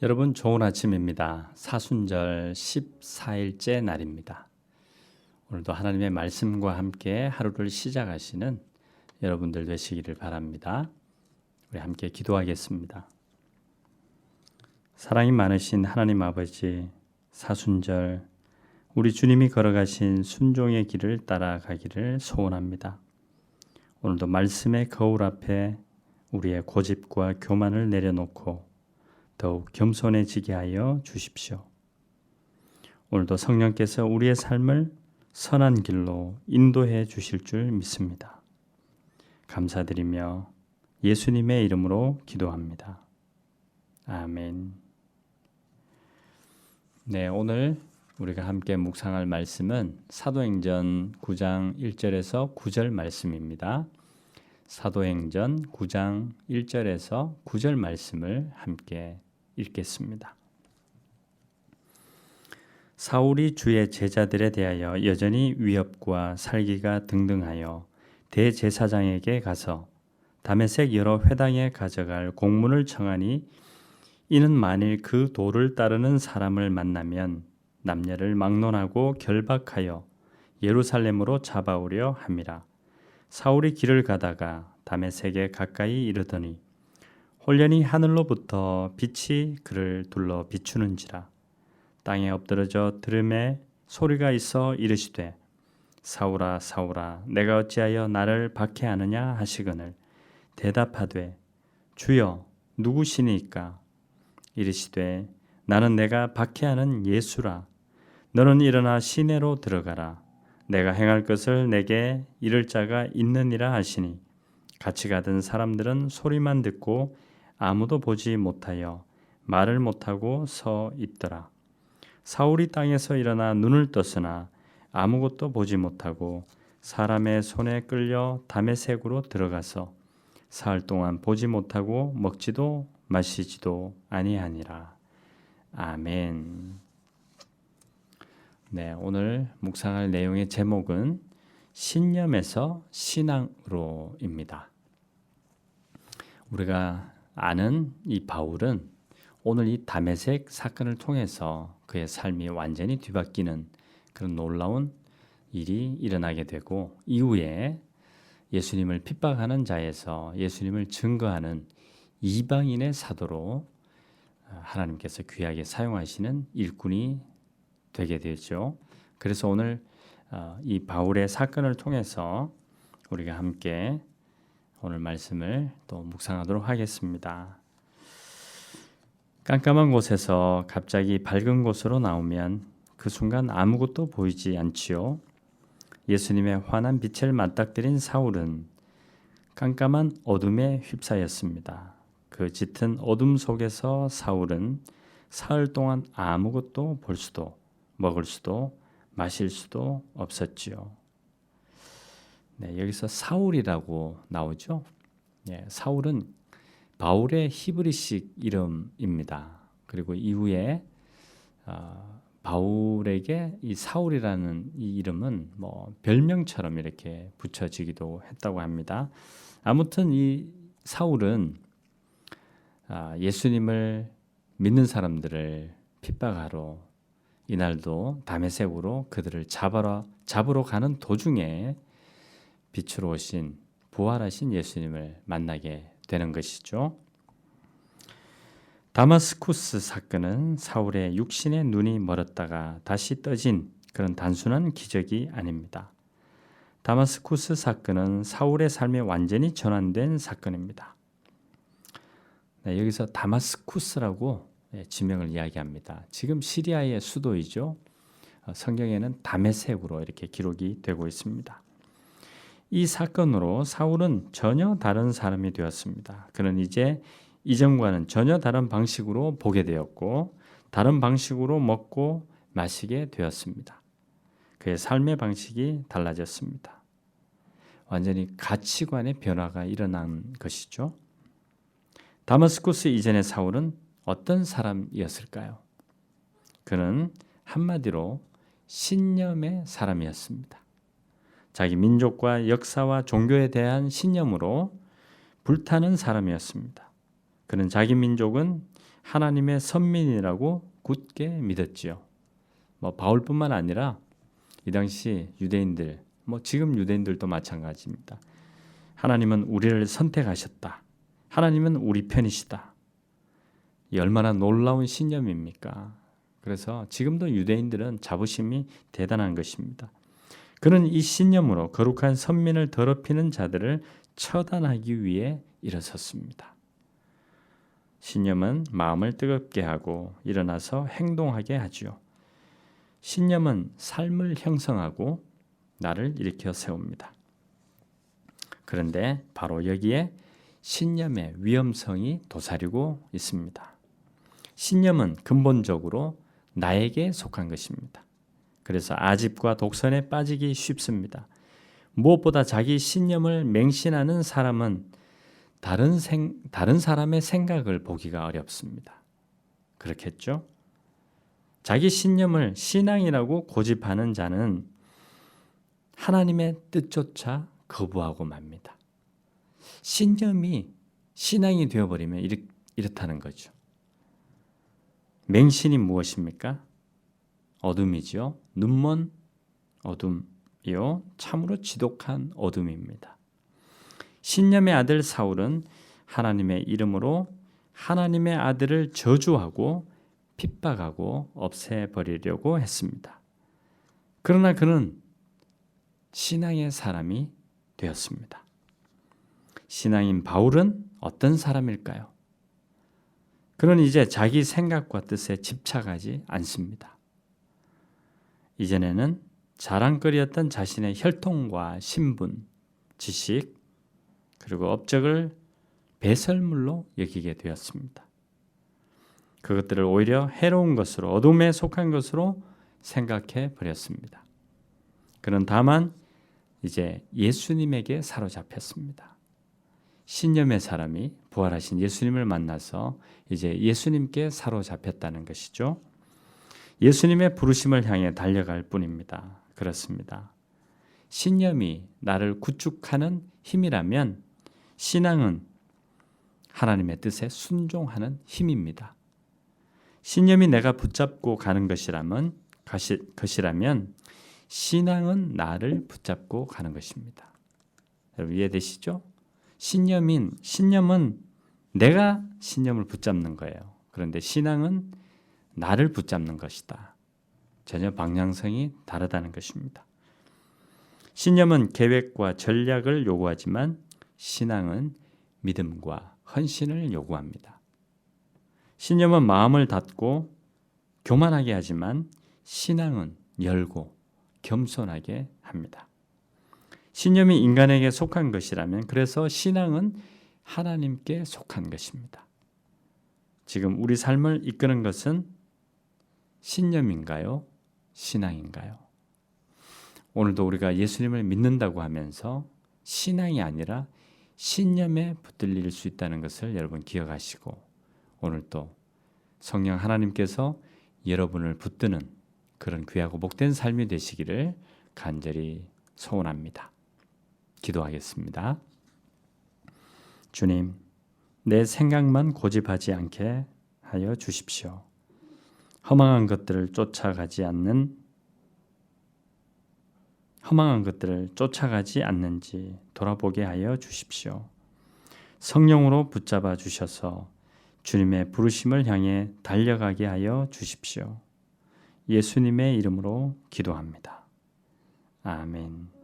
여러분 좋은 아침입니다. 사순절 14일째 날입니다. 오늘도 하나님의 말씀과 함께 하루를 시작하시는 여러분들 되시기를 바랍니다. 우리 함께 기도하겠습니다. 사랑이 많으신 하나님 아버지, 사순절 우리 주님이 걸어가신 순종의 길을 따라가기를 소원합니다. 오늘도 말씀의 거울 앞에 우리의 고집과 교만을 내려놓고 더욱 겸손해지게 하여 주십시오. 오늘도 성령께서 우리의 삶을 선한 길로 인도해 주실 줄 믿습니다. 감사드리며 예수님의 이름으로 기도합니다. 아멘. 네, 오늘 우리가 함께 묵상할 말씀은 사도행전 9장 1절에서 9절 말씀입니다. 사도행전 9장 1절에서 9절 말씀을 함께 읽겠습니다. 사울이 주의 제자들에 대하여 여전히 위협과 살기가 등등하여 대제사장에게 가서 다메섹 여러 회당에 가져갈 공문을 청하니 이는 만일 그 도를 따르는 사람을 만나면 남녀를 막론하고 결박하여 예루살렘으로 잡아오려 함이라. 사울이 길을 가다가 다메섹에 가까이 이르더니 홀련히 하늘로부터 빛이 그를 둘러 비추는지라. 땅에 엎드러져 들음에 소리가 있어 이르시되 사울아 사울아 내가 어찌하여 나를 박해하느냐 하시거늘 대답하되 주여 누구시니까? 이르시되 나는 내가 박해하는 예수라. 너는 일어나 시내로 들어가라. 내가 행할 것을 내게 이를 자가 있느니라 하시니 같이 가던 사람들은 소리만 듣고 아무도 보지 못하여 말을 못하고 서 있더라. 사울이 땅에서 일어나 눈을 떴으나 아무것도 보지 못하고 사람의 손에 끌려 다메섹으로 들어가서 사흘 동안 보지 못하고 먹지도 마시지도 아니하니라. 아멘. 네, 오늘 묵상할 내용의 제목은 신념에서 신앙으로입니다. 우리가 아는 이 바울은 오늘 이 다메섹 사건을 통해서 그의 삶이 완전히 뒤바뀌는 그런 놀라운 일이 일어나게 되고 이후에 예수님을 핍박하는 자에서 예수님을 증거하는 이방인의 사도로 하나님께서 귀하게 사용하시는 일꾼이 되게 되죠. 그래서 오늘 이 바울의 사건을 통해서 우리가 함께 오늘 말씀을 또 묵상하도록 하겠습니다. 깜깜한 곳에서 갑자기 밝은 곳으로 나오면 그 순간 아무것도 보이지 않지요. 예수님의 환한 빛을 맞닥뜨린 사울은 깜깜한 어둠에 휩싸였습니다. 그 짙은 어둠 속에서 사울은 사흘 동안 아무것도 볼 수도 먹을 수도 마실 수도 없었지요. 네, 여기서 사울이라고 나오죠. 네, 사울은 바울의 히브리식 이름입니다. 그리고 이후에 바울에게 이 사울이라는 이 이름은 뭐 별명처럼 이렇게 붙여지기도 했다고 합니다. 아무튼 이 사울은 예수님을 믿는 사람들을 핍박하러 이날도 다메섹으로 그들을 잡으러 가는 도중에 빛으로 오신 부활하신 예수님을 만나게 되는 것이죠. 다마스쿠스 사건은 사울의 육신의 눈이 멀었다가 다시 떠진 그런 단순한 기적이 아닙니다. 다마스쿠스 사건은 사울의 삶이 완전히 전환된 사건입니다. 네, 여기서 다마스쿠스라고 지명을 이야기합니다. 지금 시리아의 수도이죠. 성경에는 다메섹으로 이렇게 기록이 되고 있습니다. 이 사건으로 사울은 전혀 다른 사람이 되었습니다. 그는 이제 이전과는 전혀 다른 방식으로 보게 되었고 다른 방식으로 먹고 마시게 되었습니다. 그의 삶의 방식이 달라졌습니다. 완전히 가치관의 변화가 일어난 것이죠. 다마스쿠스 이전의 사울은 어떤 사람이었을까요? 그는 한마디로 신념의 사람이었습니다. 자기 민족과 역사와 종교에 대한 신념으로 불타는 사람이었습니다. 그는 자기 민족은 하나님의 선민이라고 굳게 믿었지요. 바울뿐만 아니라 이 당시 유대인들, 지금 유대인들도 마찬가지입니다. 하나님은 우리를 선택하셨다. 하나님은 우리 편이시다. 이 얼마나 놀라운 신념입니까? 그래서 지금도 유대인들은 자부심이 대단한 것입니다. 그는 이 신념으로 거룩한 선민을 더럽히는 자들을 처단하기 위해 일어섰습니다. 신념은 마음을 뜨겁게 하고 일어나서 행동하게 하지요. 신념은 삶을 형성하고 나를 일으켜 세웁니다. 그런데 바로 여기에 신념의 위험성이 도사리고 있습니다. 신념은 근본적으로 나에게 속한 것입니다. 그래서 아집과 독선에 빠지기 쉽습니다. 무엇보다 자기 신념을 맹신하는 사람은 다른 사람의 생각을 보기가 어렵습니다. 그렇겠죠? 자기 신념을 신앙이라고 고집하는 자는 하나님의 뜻조차 거부하고 맙니다. 신념이 신앙이 되어버리면 이렇다는 거죠. 맹신이 무엇입니까? 어둠이죠. 눈먼 어둠이요. 참으로 지독한 어둠입니다. 신념의 아들 사울은 하나님의 이름으로 하나님의 아들을 저주하고 핍박하고 없애버리려고 했습니다. 그러나 그는 신앙의 사람이 되었습니다. 신앙인 바울은 어떤 사람일까요? 그는 이제 자기 생각과 뜻에 집착하지 않습니다. 이전에는 자랑거리였던 자신의 혈통과 신분, 지식, 그리고 업적을 배설물로 여기게 되었습니다. 그것들을 오히려 해로운 것으로, 어둠에 속한 것으로 생각해 버렸습니다. 그는 다만 이제 예수님에게 사로잡혔습니다. 신념의 사람이 부활하신 예수님을 만나서 이제 예수님께 사로잡혔다는 것이죠. 예수님의 부르심을 향해 달려갈 뿐입니다. 그렇습니다. 신념이 나를 구축하는 힘이라면 신앙은 하나님의 뜻에 순종하는 힘입니다. 신념이 내가 붙잡고 가는 것이라면 신앙은 나를 붙잡고 가는 것입니다. 여러분 이해되시죠? 신념은 내가 신념을 붙잡는 거예요. 그런데 신앙은 나를 붙잡는 것이다. 전혀 방향성이 다르다는 것입니다. 신념은 계획과 전략을 요구하지만 신앙은 믿음과 헌신을 요구합니다. 신념은 마음을 닫고 교만하게 하지만 신앙은 열고 겸손하게 합니다. 신념이 인간에게 속한 것이라면 그래서 신앙은 하나님께 속한 것입니다. 지금 우리 삶을 이끄는 것은 신념인가요? 신앙인가요? 오늘도 우리가 예수님을 믿는다고 하면서 신앙이 아니라 신념에 붙들릴 수 있다는 것을 여러분 기억하시고 오늘 또 성령 하나님께서 여러분을 붙드는 그런 귀하고 복된 삶이 되시기를 간절히 소원합니다. 기도하겠습니다. 주님, 내 생각만 고집하지 않게 하여 주십시오. 허망한 것들을 쫓아가지 않는지 돌아보게 하여 주십시오. 성령으로 붙잡아 주셔서 주님의 부르심을 향해 달려가게 하여 주십시오. 예수님의 이름으로 기도합니다. 아멘.